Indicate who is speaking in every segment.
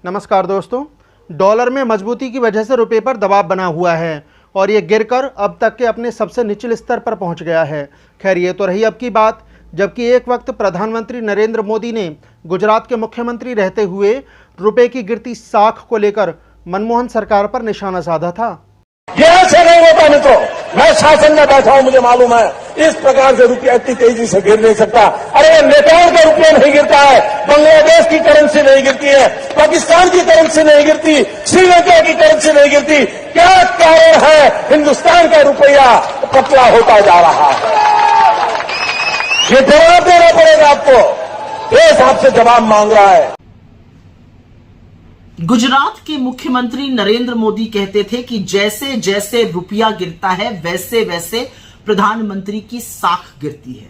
Speaker 1: नमस्कार दोस्तों। डॉलर में मजबूती की वजह से रुपए पर दबाव बना हुआ है और ये गिरकर अब तक के अपने सबसे निचले स्तर पर पहुंच गया है। खैर, ये तो रही अब की बात, जबकि एक वक्त प्रधानमंत्री नरेंद्र मोदी ने गुजरात के मुख्यमंत्री रहते हुए रुपए की गिरती साख को लेकर मनमोहन सरकार पर निशाना साधा था।
Speaker 2: ये ऐसे नहीं होता मित्रों, मैं शासन में बैठा हूं, मुझे मालूम है इस प्रकार से रुपया इतनी तेजी से गिर नहीं सकता। अरे नेपाल का रुपया नहीं गिरता है, बांग्लादेश की करेंसी नहीं गिरती है, पाकिस्तान की करेंसी नहीं गिरती, श्रीलंका की करेंसी नहीं गिरती। क्या कारण है हिंदुस्तान का रुपया पतला होता जा रहा है? ये जवाब देना पड़ेगा आपको, देश आपसे जवाब मांग रहा है।
Speaker 3: गुजरात के मुख्यमंत्री नरेंद्र मोदी कहते थे कि जैसे जैसे रुपया गिरता है वैसे वैसे प्रधानमंत्री की साख गिरती है।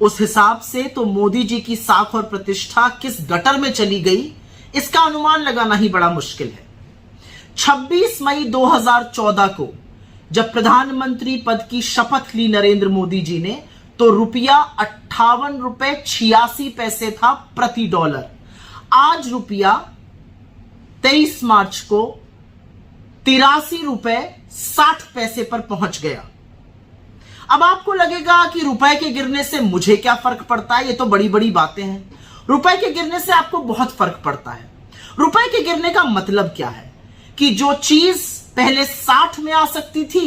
Speaker 3: उस हिसाब से तो मोदी जी की साख और प्रतिष्ठा किस गटर में चली गई, इसका अनुमान लगाना ही बड़ा मुश्किल है। 26 मई 2014 को जब प्रधानमंत्री पद की शपथ ली नरेंद्र मोदी जी ने, तो रुपया 58 रुपए 86 पैसे था प्रति डॉलर। आज रुपया 23 मार्च को 83 रुपए 60 पैसे पर पहुंच गया। अब आपको लगेगा कि रुपए के गिरने से मुझे क्या फर्क पड़ता है, ये तो बड़ी बड़ी बातें हैं। रुपए के गिरने से आपको बहुत फर्क पड़ता है। रुपए के गिरने का मतलब क्या है कि जो चीज पहले 60 में आ सकती थी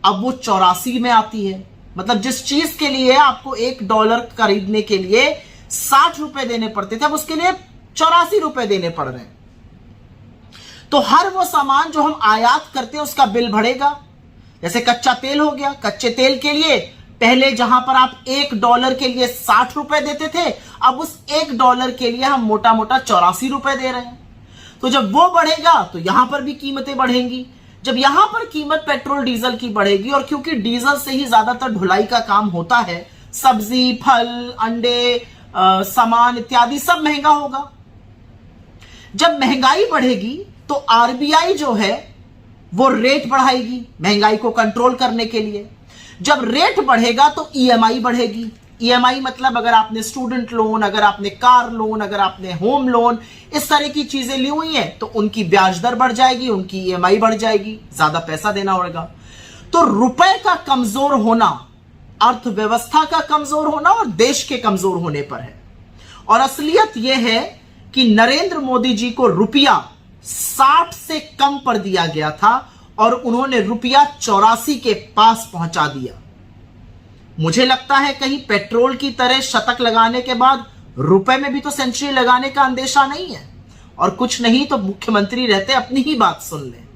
Speaker 3: अब वो 84 में आती है। मतलब जिस चीज के लिए आपको $1 खरीदने के लिए 60 रुपए देने पड़ते थे, अब उसके लिए 84 रुपए देने पड़ रहे हैं। तो हर वो सामान जो हम आयात करते हैं उसका बिल बढ़ेगा। जैसे कच्चा तेल हो गया, कच्चे तेल के लिए पहले जहां पर आप $1 के लिए 60 रुपए देते थे, अब उस $1 के लिए हम मोटा मोटा 84 रुपए दे रहे हैं। तो जब वो बढ़ेगा तो यहां पर भी कीमतें बढ़ेंगी। जब यहां पर कीमत पेट्रोल डीजल की बढ़ेगी, और क्योंकि डीजल से ही ज्यादातर ढुलाई का काम होता है, सब्जी, फल, अंडे, सामान इत्यादि सब महंगा होगा। जब महंगाई बढ़ेगी तो आरबीआई जो है वो रेट बढ़ाएगी महंगाई को कंट्रोल करने के लिए। जब रेट बढ़ेगा तो ईएमआई बढ़ेगी। ईएमआई मतलब अगर आपने स्टूडेंट लोन, अगर आपने कार लोन, अगर आपने होम लोन, इस तरह की चीजें ली हुई हैं तो उनकी ब्याज दर बढ़ जाएगी, उनकी ईएमआई बढ़ जाएगी, ज्यादा पैसा देना होगा। तो रुपए का कमजोर होना अर्थव्यवस्था का कमजोर होना और देश के कमजोर होने पर है। और असलियत यह है कि नरेंद्र मोदी जी को रुपया 60 से कम पर दिया गया था और उन्होंने रुपया 84 के पास पहुंचा दिया। मुझे लगता है कहीं पेट्रोल की तरह शतक लगाने के बाद रुपए में भी तो सेंचुरी लगाने का अंदेशा नहीं है। और कुछ नहीं तो मुख्यमंत्री रहते अपनी ही बात सुन लें,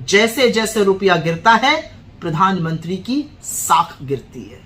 Speaker 3: जैसे जैसे रुपया गिरता है प्रधानमंत्री की साख गिरती है।